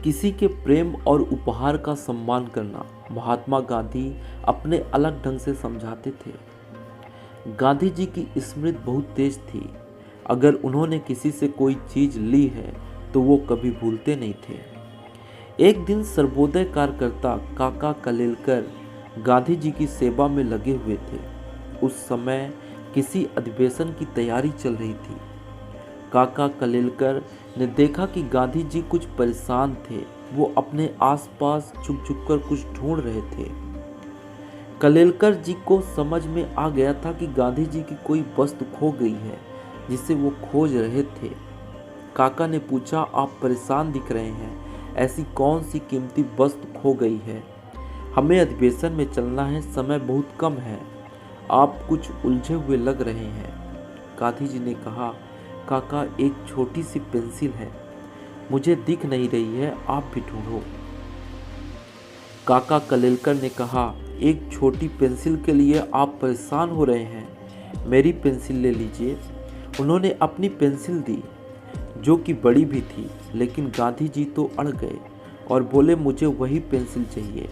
किसी के प्रेम और उपहार का सम्मान करना महात्मा गांधी अपने अलग ढंग से समझाते थे। गांधी जी की स्मृति बहुत तेज थी। अगर उन्होंने किसी से कोई चीज ली है तो वो कभी भूलते नहीं थे। एक दिन सर्वोदय कार्यकर्ता काका कलेलकर गांधी जी की सेवा में लगे हुए थे। उस समय किसी अधिवेशन की तैयारी चल रही थी। काका कलेलकर ने देखा कि गांधी जी कुछ परेशान थे। वो अपने आसपास छुप छुप कर कुछ ढूंढ रहे थे। कलेलकर जी को समझ में आ गया था कि गांधी जी की कोई वस्तु खो गई है जिसे वो खोज रहे थे। काका ने पूछा, आप परेशान दिख रहे हैं, ऐसी कौन सी कीमती वस्तु खो गई है? हमें अधिवेशन में चलना है, समय बहुत कम है, आप कुछ उलझे हुए लग रहे हैं। गांधी जी ने कहा, काका एक छोटी सी पेंसिल है, मुझे दिख नहीं रही है, आप भी ढूंढो। काका कलेलकर ने कहा, एक छोटी पेंसिल के लिए आप परेशान हो रहे हैं, मेरी पेंसिल ले लीजिए। उन्होंने अपनी पेंसिल दी जो कि बड़ी भी थी, लेकिन गांधी जी तो अड़ गए और बोले, मुझे वही पेंसिल चाहिए।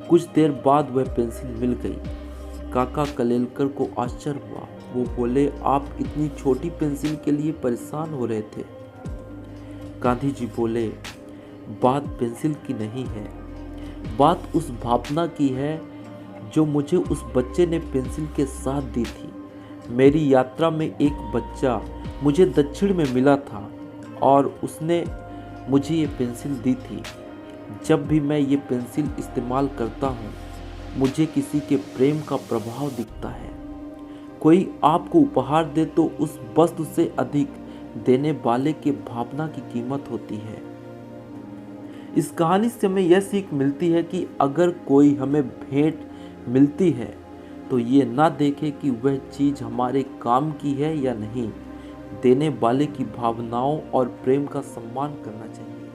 कुछ देर बाद वह पेंसिल मिल गई। काका कलेलकर को आश्चर्य हुआ। वो बोले, आप इतनी छोटी पेंसिल के लिए परेशान हो रहे थे? गांधी जी बोले, बात पेंसिल की नहीं है, बात उस भावना की है जो मुझे उस बच्चे ने पेंसिल के साथ दी थी। मेरी यात्रा में एक बच्चा मुझे दक्षिण में मिला था और उसने मुझे ये पेंसिल दी थी। जब भी मैं ये पेंसिल इस्तेमाल करता हूँ, मुझे किसी के प्रेम का प्रभाव दिखता है। कोई आपको उपहार दे तो उस वस्तु से अधिक देने वाले के भावना की कीमत होती है। इस कहानी से हमें यह सीख मिलती है कि अगर कोई हमें भेंट मिलती है तो ये ना देखे कि वह चीज़ हमारे काम की है या नहीं, देने वाले की भावनाओं और प्रेम का सम्मान करना चाहिए।